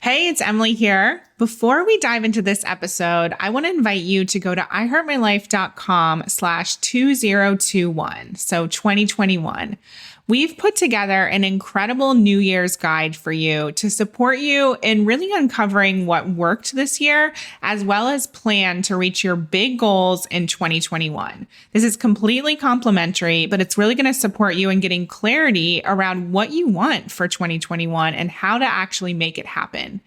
Hey, it's Emily here. Before we dive into this episode, I want to invite you to go to iHeartMyLife.com/2021. So 2021. We've put together an incredible New Year's guide for you to support you in really uncovering what worked this year, as well as plan to reach your big goals in 2021. This is completely complimentary, but it's really going to support you in getting clarity around what you want for 2021 and how to actually make it happen.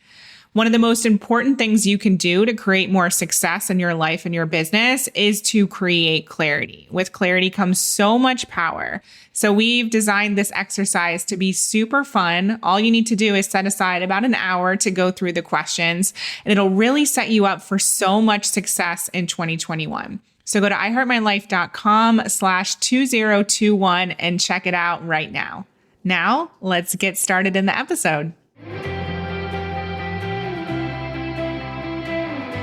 One of the most important things you can do to create more success in your life and your business is to create clarity. With clarity comes so much power. So we've designed this exercise to be super fun. All you need to do is set aside about an hour to go through the questions, and it'll really set you up for so much success in 2021. So go to iHeartMyLife.com/2021 and check it out right now. Now, let's get started in the episode.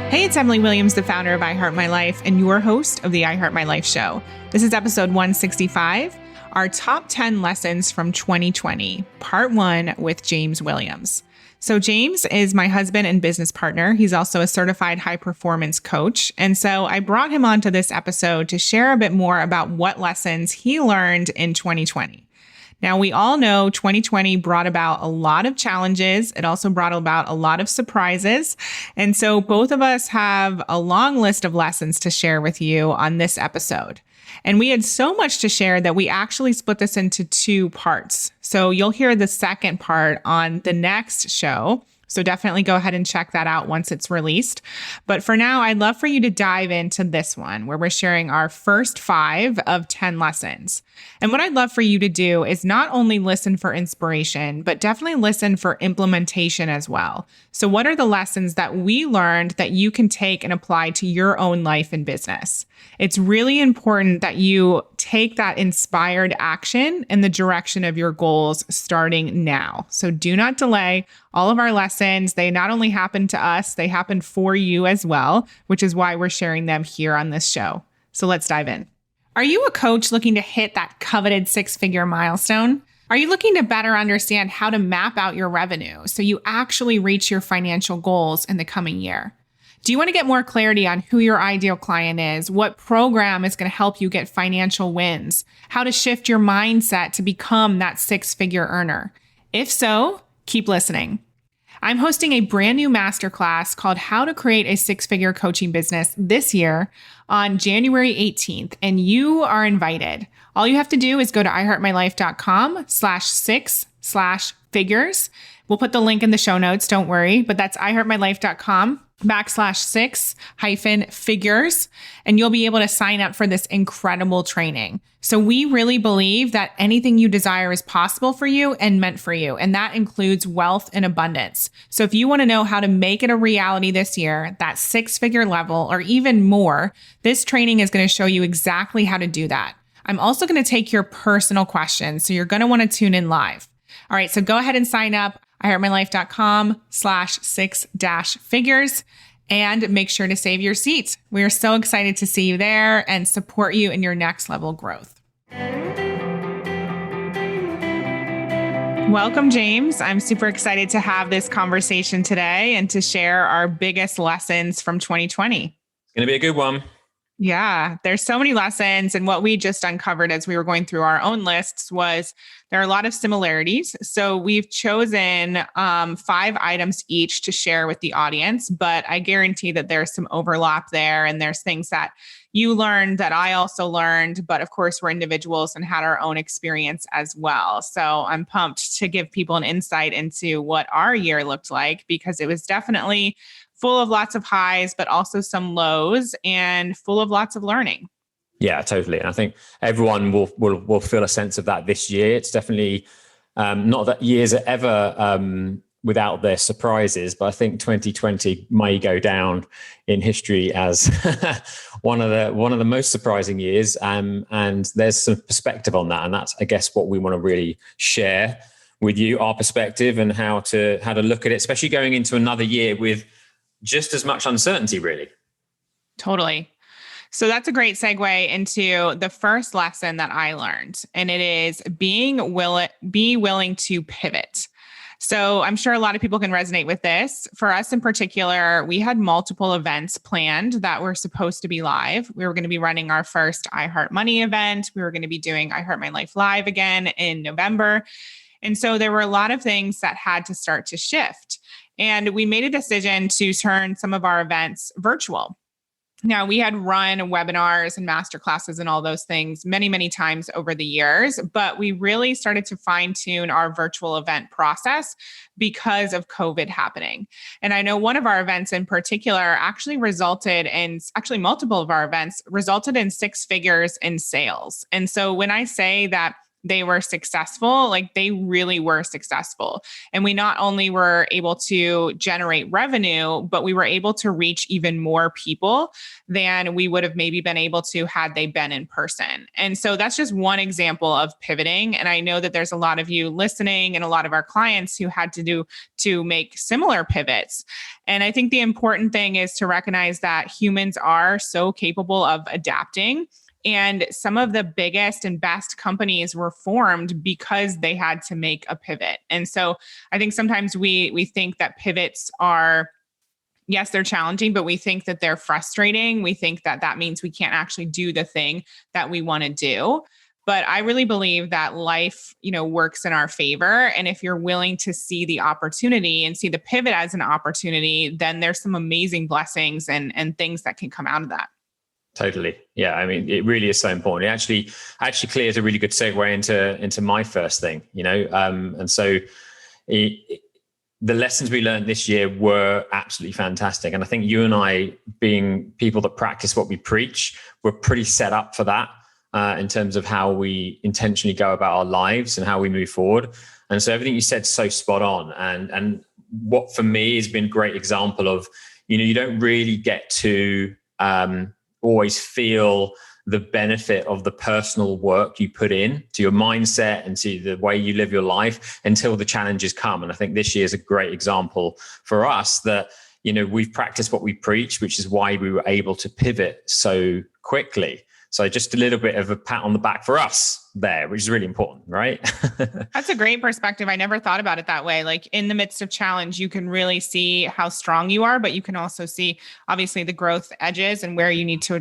Hey, it's Emily Williams, the founder of I Heart My Life and your host of the I Heart My Life show. This is episode 165, our top 10 lessons from 2020, part 1 with James Williams. So James is my husband and business partner. He's also a certified high performance coach. And so I brought him onto this episode to share a bit more about what lessons he learned in 2020. Now, we all know 2020 brought about a lot of challenges. It also brought about a lot of surprises. And so both of us have a long list of lessons to share with you on this episode. And we had so much to share that we actually split this into 2 parts. So you'll hear the second part on the next show. So definitely go ahead and check that out once it's released. But for now, I'd love for you to dive into this one where we're sharing our first 5 of 10 lessons. And what I'd love for you to do is not only listen for inspiration, but definitely listen for implementation as well. So what are the lessons that we learned that you can take and apply to your own life and business? It's really important that you take that inspired action in the direction of your goals starting now. So do not delay. All of our lessons, they not only happen to us, they happen for you as well, which is why we're sharing them here on this show. So let's dive in. Are you a coach looking to hit that coveted 6-figure milestone? Are you looking to better understand how to map out your revenue so you actually reach your financial goals in the coming year? Do you want to get more clarity on who your ideal client is, what program is going to help you get financial wins, how to shift your mindset to become that 6-figure earner? If so, keep listening. I'm hosting a brand new masterclass called How to Create a 6-Figure Coaching Business this year on January 18th, and you are invited. All you have to do is go to iHeartMyLife.com/6/figures. We'll put the link in the show notes, don't worry, but that's iHeartMyLife.com/6-figures, and you'll be able to sign up for this incredible training. So we really believe that anything you desire is possible for you and meant for you, and that includes wealth and abundance. So if you want to know how to make it a reality this year, that 6-figure level or even more, this training is going to show you exactly how to do that. I'm also going to take your personal questions, so you're going to want to tune in live. All right, so go ahead and sign up, iHeartMyLife.com/6-figures, and make sure to save your seat. We are so excited to see you there and support you in your next level growth. Welcome, James. I'm super excited to have this conversation today and to share our biggest lessons from 2020. It's going to be a good one. Yeah, there's so many lessons. And what we just uncovered as we were going through our own lists was there are a lot of similarities. So we've chosen 5 items each to share with the audience, but I guarantee that there's some overlap there. And there's things that you learned that I also learned, but of course we're individuals and had our own experience as well. So I'm pumped to give people an insight into what our year looked like, because it was definitely full of lots of highs, but also some lows and full of lots of learning. Yeah, totally. And I think everyone will feel a sense of that this year. It's definitely not that years are ever without their surprises, but I think 2020 may go down in history as one of the most surprising years. And there's some perspective on that. And that's, I guess, what we want to really share with you, our perspective and how to look at it, especially going into another year with just as much uncertainty, really. Totally. So that's a great segue into the first lesson that I learned, and it is be willing to pivot. So I'm sure a lot of people can resonate with this. For us in particular, we had multiple events planned that were supposed to be live. We were going to be running our first I Heart Money event. We were going to be doing I Heart My Life Live again in November. And so there were a lot of things that had to start to shift. And we made a decision to turn some of our events virtual. Now, we had run webinars and masterclasses and all those things many, many times over the years, but we really started to fine tune our virtual event process because of COVID happening. And I know one of our events in particular actually multiple of our events resulted in 6 figures in sales. And so when I say that they were successful, like they really were successful. And we not only were able to generate revenue, but we were able to reach even more people than we would have maybe been able to had they been in person. And so that's just one example of pivoting. And I know that there's a lot of you listening and a lot of our clients who had to make similar pivots. And I think the important thing is to recognize that humans are so capable of adapting. And some of the biggest and best companies were formed because they had to make a pivot. And so I think sometimes we think that pivots are, yes, they're challenging, but we think that they're frustrating. We think that that means we can't actually do the thing that we want to do. But I really believe that life, works in our favor. And if you're willing to see the opportunity and see the pivot as an opportunity, then there's some amazing blessings and things that can come out of that. Totally. Yeah. I mean, it really is so important. It actually clears a really good segue into my first thing, and so the lessons we learned this year were absolutely fantastic. And I think you and I, being people that practice what we preach, we're pretty set up for that in terms of how we intentionally go about our lives and how we move forward. And so everything you said is so spot on. And what for me has been a great example of, you don't really get to always feel the benefit of the personal work you put in to your mindset and to the way you live your life until the challenges come. And I think this year is a great example for us that, we've practiced what we preach, which is why we were able to pivot so quickly. So just a little bit of a pat on the back for us there, which is really important, right? That's a great perspective. I never thought about it that way. Like in the midst of challenge, you can really see how strong you are, but you can also see obviously the growth edges and where you need to,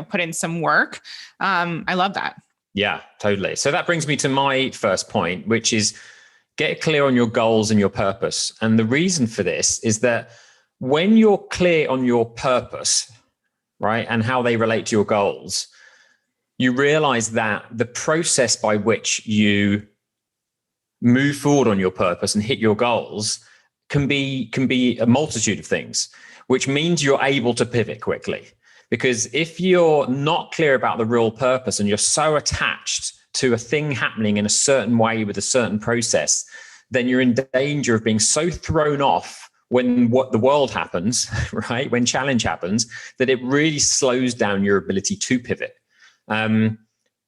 put in some work. I love that. Yeah, totally. So that brings me to my first point, which is get clear on your goals and your purpose. And the reason for this is that when you're clear on your purpose, right, and how they relate to your goals, you realize that the process by which you move forward on your purpose and hit your goals can be a multitude of things, which means you're able to pivot quickly. Because if you're not clear about the real purpose and you're so attached to a thing happening in a certain way with a certain process, then you're in danger of being so thrown off when what the world happens, right? When challenge happens, that it really slows down your ability to pivot.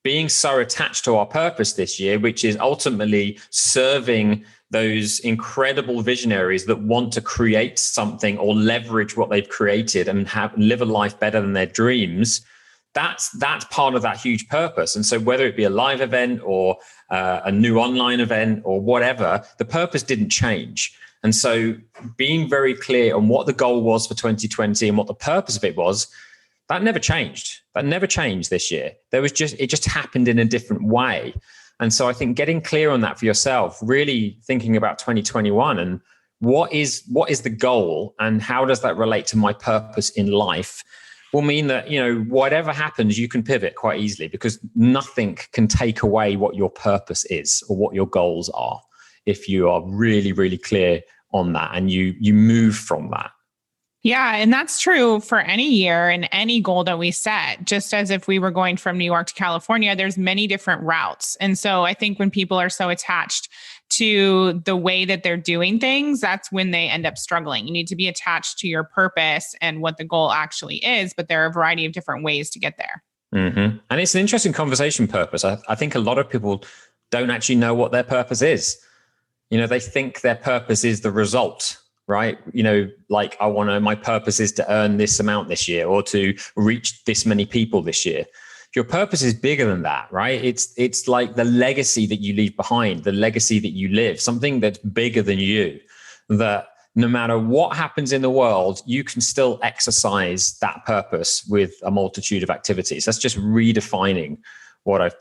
Being so attached to our purpose this year, which is ultimately serving those incredible visionaries that want to create something or leverage what they've created and live a life better than their dreams. That's part of that huge purpose. And so whether it be a live event or a new online event or whatever, the purpose didn't change. And so being very clear on what the goal was for 2020 and what the purpose of it was, that never changed. That never changed this year. It just happened in a different way. And so I think getting clear on that for yourself, really thinking about 2021 and what is the goal and how does that relate to my purpose in life, will mean that, whatever happens, you can pivot quite easily because nothing can take away what your purpose is or what your goals are if you are really, really clear on that and you move from that. Yeah. And that's true for any year and any goal that we set. Just as if we were going from New York to California, there's many different routes. And so I think when people are so attached to the way that they're doing things, that's when they end up struggling. You need to be attached to your purpose and what the goal actually is, but there are a variety of different ways to get there. Mm-hmm. And it's an interesting conversation purpose. I think a lot of people don't actually know what their purpose is. They think their purpose is the result. Right? Like my purpose is to earn this amount this year or to reach this many people this year. your purpose is bigger than that, right? It's like the legacy that you leave behind, the legacy that you live, something that's bigger than you, that no matter what happens in the world, you can still exercise that purpose with a multitude of activities. That's just redefining what I've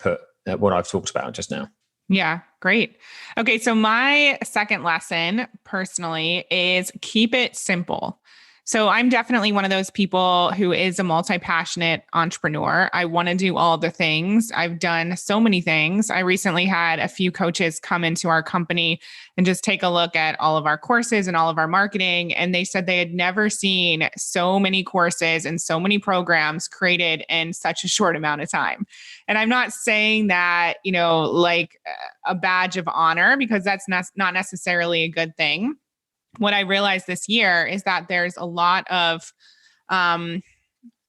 talked about just now. Yeah, great. Okay, so my second lesson personally is keep it simple. So I'm definitely one of those people who is a multi-passionate entrepreneur. I want to do all the things. I've done so many things. I recently had a few coaches come into our company and just take a look at all of our courses and all of our marketing. And they said they had never seen so many courses and so many programs created in such a short amount of time. And I'm not saying that, like a badge of honor, because that's not necessarily a good thing. What I realized this year is that there's a lot of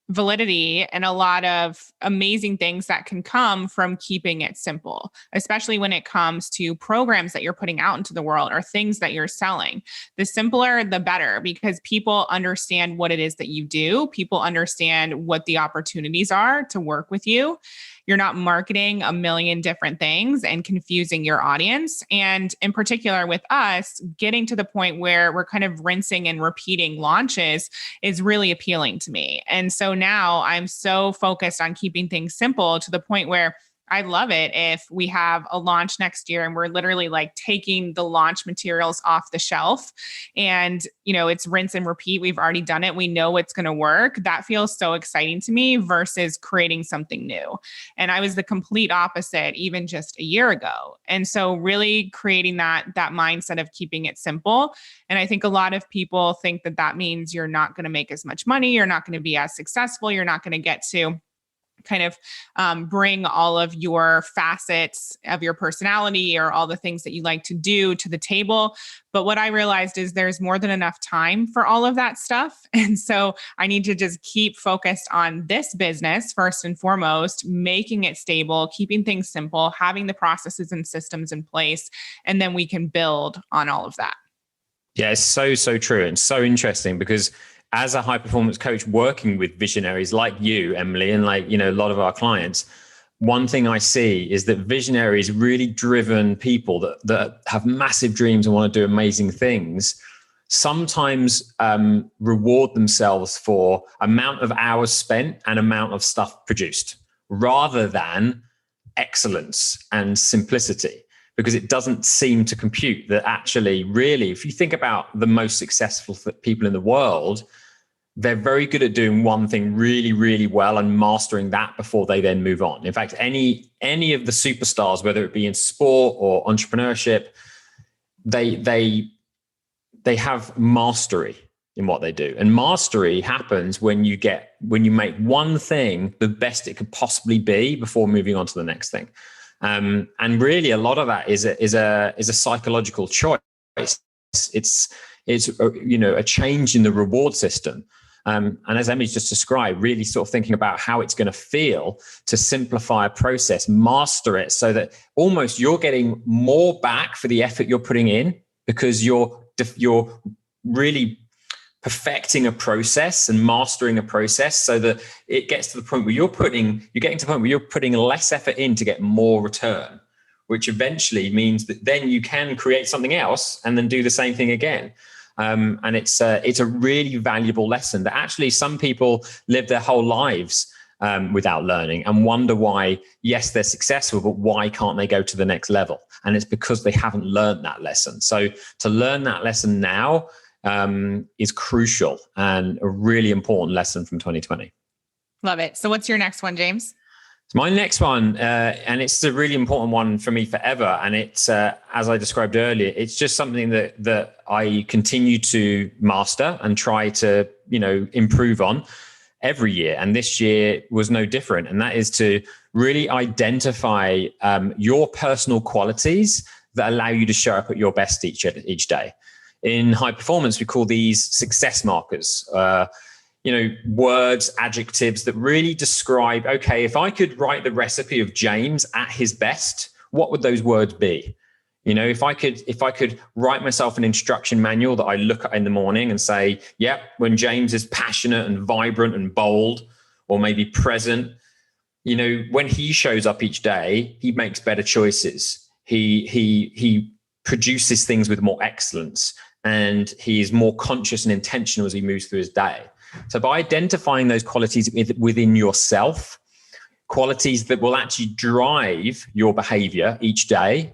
validity and a lot of amazing things that can come from keeping it simple, especially when it comes to programs that you're putting out into the world or things that you're selling. The simpler, the better, because people understand what it is that you do. People understand what the opportunities are to work with you. You're not marketing a million different things and confusing your audience. And in particular with us, getting to the point where we're kind of rinsing and repeating launches is really appealing to me. And so now I'm so focused on keeping things simple to the point where I love it if we have a launch next year and we're literally like taking the launch materials off the shelf and, it's rinse and repeat. We've already done it. We know it's going to work. That feels so exciting to me versus creating something new. And I was the complete opposite even just a year ago. And so really creating that mindset of keeping it simple. And I think a lot of people think that means you're not going to make as much money. You're not going to be as successful. You're not going to get to kind of bring all of your facets of your personality or all the things that you like to do to the table. But what I realized is there's more than enough time for all of that stuff. And so I need to just keep focused on this business first and foremost, making it stable, keeping things simple, having the processes and systems in place, and then we can build on all of that. Yeah, it's so true and so interesting because as a high performance coach working with visionaries like you, Emily, and like, a lot of our clients, one thing I see is that visionaries, really driven people that have massive dreams and want to do amazing things, sometimes reward themselves for amount of hours spent and amount of stuff produced rather than excellence and simplicity. Because it doesn't seem to compute that actually, really, if you think about the most successful people in the world, they're very good at doing one thing really, really well and mastering that before they then move on. In fact, any of the superstars, whether it be in sport or entrepreneurship, they have mastery in what they do. And mastery happens when you make one thing the best it could possibly be before moving on to the next thing. And really, a lot of that is a psychological choice. It's a change in the reward system. And as Emily's just described, really sort of thinking about how it's going to feel to simplify a process, master it, so that almost you're getting more back for the effort you're putting in because you're really perfecting a process and mastering a process so that it gets to the point where you're getting to the point where you're putting less effort in to get more return, which eventually means that then you can create something else and then do the same thing again. And it's a really valuable lesson that actually some people live their whole lives without learning and wonder why, yes, they're successful, but why can't they go to the next level? And it's because they haven't learned that lesson. So to learn that lesson now is crucial and a really important lesson from 2020. Love it. So what's your next one, James? So my next one, and it's a really important one for me forever. And it's, as I described earlier, it's just something that I continue to master and try to, improve on every year. And this year was no different. And that is to really identify your personal qualities that allow you to show up at your best each day. In high performance, we call these success markers, words, adjectives that really describe, okay, if I could write the recipe of James at his best, what would those words be? If I could write myself an instruction manual that I look at in the morning and say, yep, when James is passionate and vibrant and bold, or maybe present, when he shows up each day, he makes better choices. He produces things with more excellence, and he is more conscious and intentional as he moves through his day. So by identifying those qualities within yourself, qualities that will actually drive your behavior each day,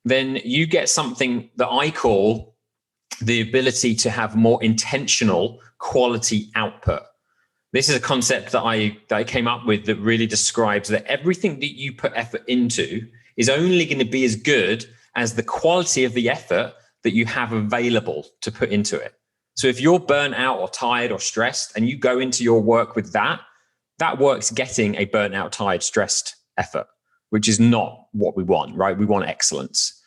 then you get something that I call the ability to have more intentional quality output. This is a concept that I came up with that really describes that everything that you put effort into is only going to be as good as the quality of the effort that you have available to put into it. So if you're burnt out or tired or stressed and you go into your work with that work's getting a burnt out, tired, stressed effort, which is not what we want, right? We want excellence.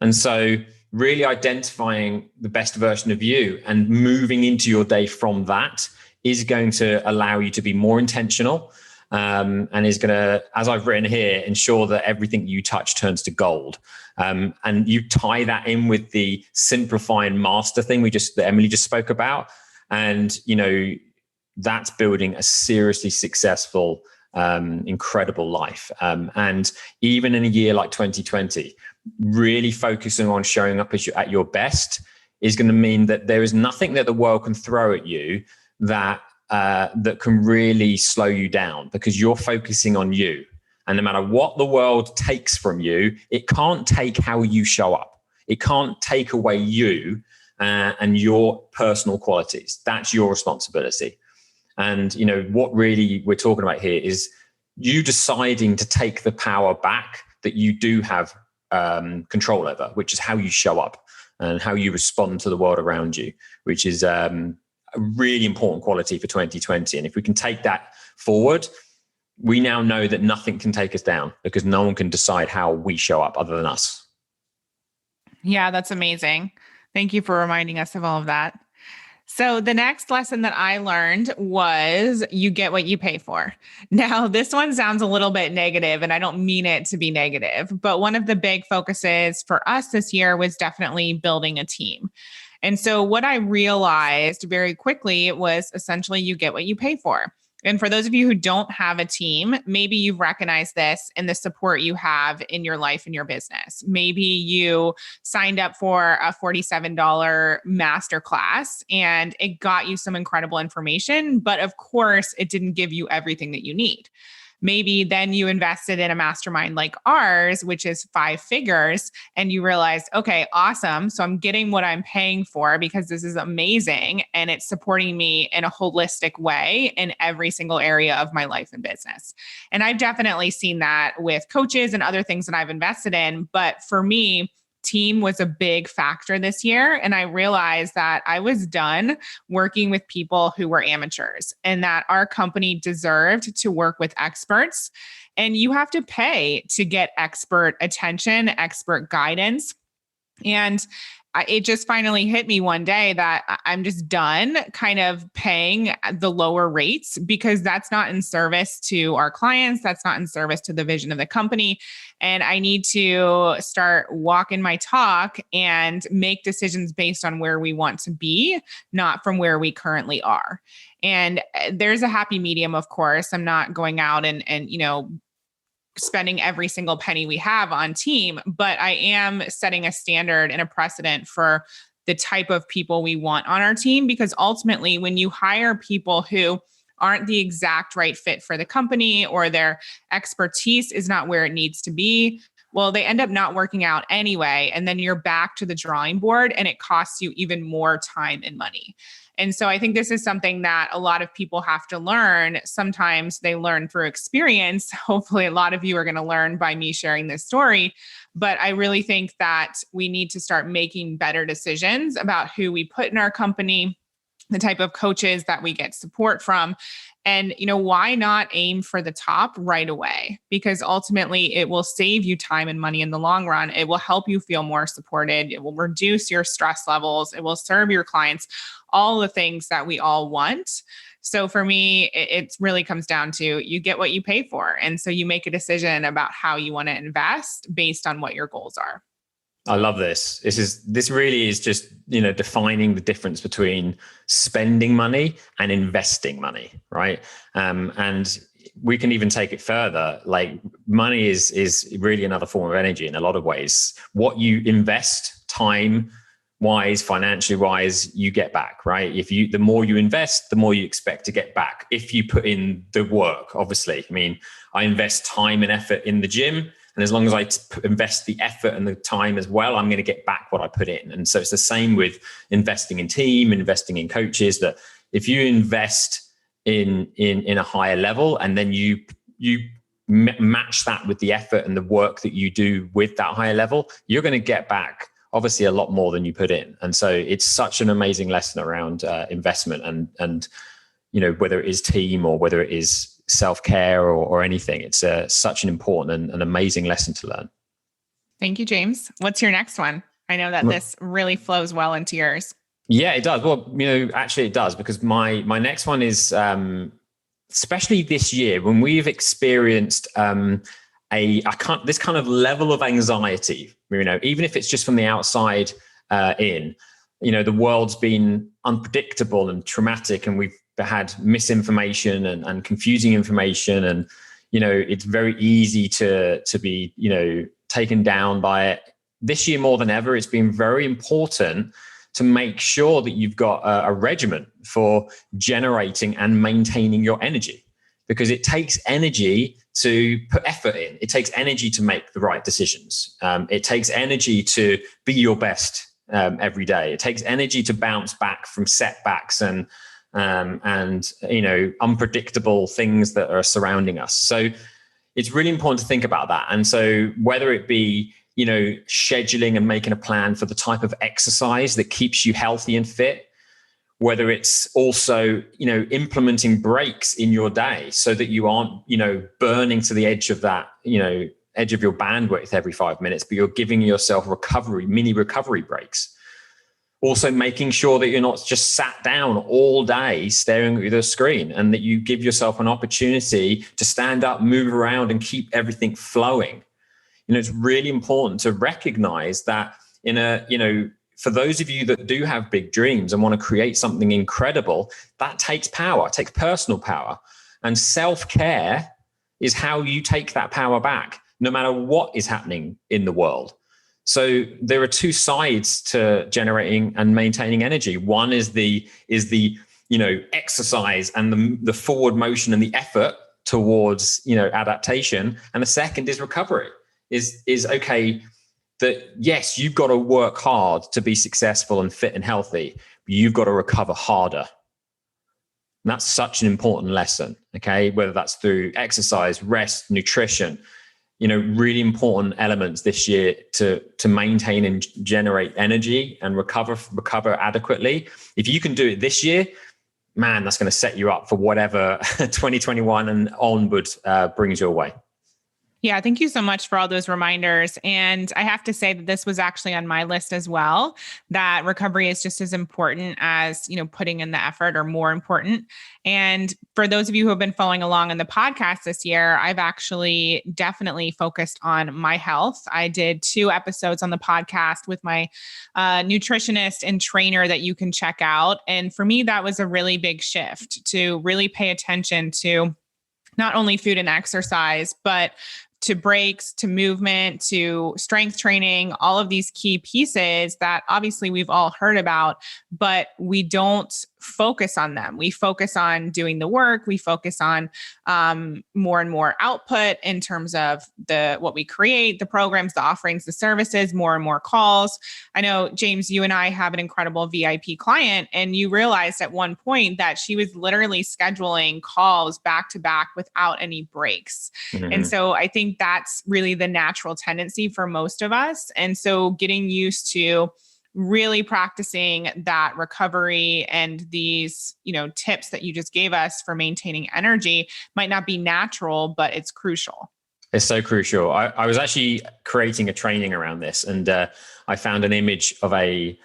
And so really identifying the best version of you and moving into your day from that is going to allow you to be more intentional, and is going to, as I've written here, ensure that everything you touch turns to gold. And you tie that in with the simplify and master thing that Emily just spoke about. And, that's building a seriously successful, incredible life. And even in a year like 2020, really focusing on showing up at your best is going to mean that there is nothing that the world can throw at you that can really slow you down, because you're focusing on you. And no matter what the world takes from you, it can't take how you show up. It can't take away you and your personal qualities. That's your responsibility. And, what really we're talking about here is you deciding to take the power back that you do have control over, which is how you show up and how you respond to the world around you, which is a really important quality for 2020. And if we can take that forward, we now know that nothing can take us down, because no one can decide how we show up other than us. Yeah, that's amazing. Thank you for reminding us of all of that. So the next lesson that I learned was you get what you pay for. Now, this one sounds a little bit negative, and I don't mean it to be negative, but one of the big focuses for us this year was definitely building a team. And so what I realized very quickly was essentially you get what you pay for. And for those of you who don't have a team, maybe you've recognized this in the support you have in your life and your business. Maybe you signed up for a $47 masterclass and it got you some incredible information, but of course, it didn't give you everything that you need. Maybe then you invested in a mastermind like ours, which is 5 figures, and you realized, okay, awesome. So I'm getting what I'm paying for because this is amazing. And it's supporting me in a holistic way in every single area of my life and business. And I've definitely seen that with coaches and other things that I've invested in. But for me, team was a big factor this year. And I realized that I was done working with people who were amateurs, and that our company deserved to work with experts. And you have to pay to get expert attention, expert guidance. And it just finally hit me one day that I'm just done kind of paying the lower rates, because that's not in service to our clients. That's not in service to the vision of the company. And I need to start walking my talk and make decisions based on where we want to be, not from where we currently are. And there's a happy medium, of course. I'm not going out and spending every single penny we have on team, but I am setting a standard and a precedent for the type of people we want on our team, because ultimately when you hire people who aren't the exact right fit for the company, or their expertise is not where it needs to be, well, they end up not working out anyway. And then you're back to the drawing board, and it costs you even more time and money. And so I think this is something that a lot of people have to learn. Sometimes they learn through experience. Hopefully, a lot of you are going to learn by me sharing this story. But I really think that we need to start making better decisions about who we put in our company, the type of coaches that we get support from. And, why not aim for the top right away? Because ultimately it will save you time and money in the long run. It will help you feel more supported. It will reduce your stress levels. It will serve your clients, all the things that we all want. So for me, it really comes down to you get what you pay for. And so you make a decision about how you want to invest based on what your goals are. I love this. This really is just, defining the difference between spending money and investing money, right? And we can even take it further. Like money is really another form of energy in a lot of ways. What you invest time wise, financially wise, you get back, right? The more you invest, the more you expect to get back. If you put in the work, obviously. I mean, I invest time and effort in the gym, and as long as I invest the effort and the time as well, I'm going to get back what I put in. And so it's the same with investing in team, investing in coaches, that if you invest in a higher level, and then you match that with the effort and the work that you do with that higher level, you're going to get back obviously a lot more than you put in. And so it's such an amazing lesson around investment, and whether it is team or whether it is self-care or anything, it's such an important and an amazing lesson to learn. Thank you, James. What's your next one? I know that this really flows well into yours. Yeah, it does. Well, actually it does, because my next one is, especially this year when we've experienced this kind of level of anxiety, even if it's just from the outside in, the world's been unpredictable and traumatic, and we've had misinformation and confusing information. And, it's very easy to be, taken down by it. This year, more than ever, it's been very important to make sure that you've got a regiment for generating and maintaining your energy, because it takes energy to put effort in. It takes energy to make the right decisions. It takes energy to be your best every day. It takes energy to bounce back from setbacks and unpredictable things that are surrounding us. So it's really important to think about that. And so whether it be, scheduling and making a plan for the type of exercise that keeps you healthy and fit, whether it's also, implementing breaks in your day so that you aren't, burning to the edge of that, edge of your bandwidth every 5 minutes, but you're giving yourself mini recovery breaks. Also making sure that you're not just sat down all day staring at the screen, and that you give yourself an opportunity to stand up, move around, and keep everything flowing. It's really important to recognize that for those of you that do have big dreams and want to create something incredible, that takes power, it takes personal power. And self-care is how you take that power back, no matter what is happening in the world. So there are two sides to generating and maintaining energy. One is the exercise and the forward motion and the effort towards, adaptation. And the second is recovery, is okay, that yes, you've got to work hard to be successful and fit and healthy, but you've got to recover harder. And that's such an important lesson, okay? Whether that's through exercise, rest, nutrition, really important elements this year to maintain and generate energy and recover adequately. If you can do it this year, man, that's going to set you up for whatever 2021 and onward brings your way. Yeah, thank you so much for all those reminders. And I have to say that this was actually on my list as well, that recovery is just as important as, putting in the effort, or more important. And for those of you who have been following along on the podcast this year, I've actually definitely focused on my health. I did 2 episodes on the podcast with my nutritionist and trainer that you can check out. And for me, that was a really big shift to really pay attention to not only food and exercise, but to breaks, to movement, to strength training, all of these key pieces that obviously we've all heard about, but we don't focus on them. We focus on doing the work. We focus on more and more output in terms of what we create, the programs, the offerings, the services, more and more calls. I know, James, you and I have an incredible VIP client, and you realized at one point that she was literally scheduling calls back to back without any breaks. Mm-hmm. And so I think that's really the natural tendency for most of us. And so getting used to really practicing that recovery and these, tips that you just gave us for maintaining energy might not be natural, but it's crucial. It's so crucial. I was actually creating a training around this, and I found an image of a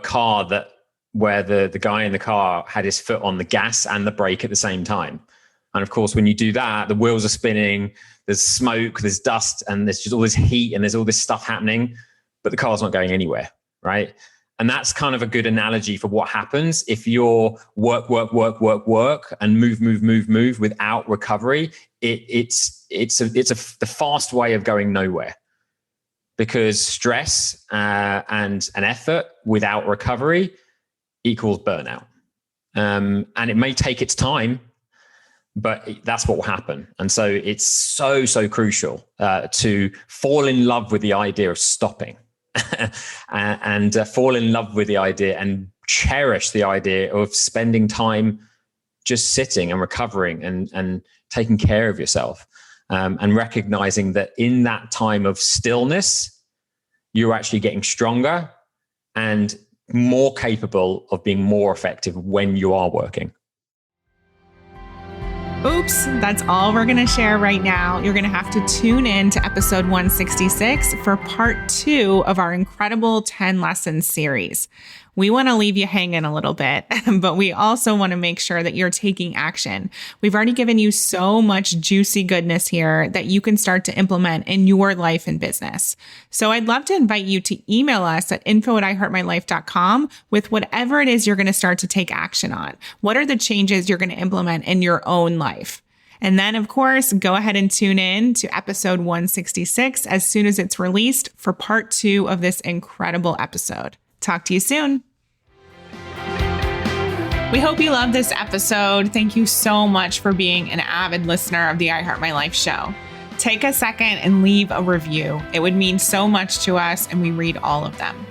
car where the guy in the car had his foot on the gas and the brake at the same time. And of course, when you do that, the wheels are spinning, there's smoke, there's dust, and there's just all this heat, and there's all this stuff happening, but the car's not going anywhere. Right. And that's kind of a good analogy for what happens if you're work, and move without recovery. It's the fast way of going nowhere, because stress and an effort without recovery equals burnout. And it may take its time, but that's what will happen. And so it's so crucial to fall in love with the idea of stopping and fall in love with the idea and cherish the idea of spending time just sitting and recovering and taking care of yourself, and recognizing that in that time of stillness, you're actually getting stronger and more capable of being more effective when you are working. Oops, that's all we're going to share right now. You're going to have to tune in to episode 166 for part 2 of our incredible 10 lessons series. We want to leave you hanging a little bit, but we also want to make sure that you're taking action. We've already given you so much juicy goodness here that you can start to implement in your life and business. So I'd love to invite you to email us at info@iheartmylife.com with whatever it is you're going to start to take action on. What are the changes you're going to implement in your own life? And then, of course, go ahead and tune in to episode 166 as soon as it's released for part 2 of this incredible episode. Talk to you soon. We hope you loved this episode. Thank you so much for being an avid listener of the I Heart My Life show. Take a second and leave a review. It would mean so much to us, and we read all of them.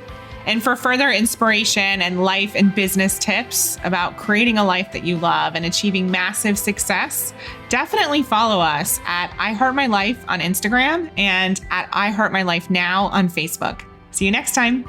And for further inspiration and life and business tips about creating a life that you love and achieving massive success, definitely follow us at I Heart My Life on Instagram and at I Heart My Life Now on Facebook. See you next time.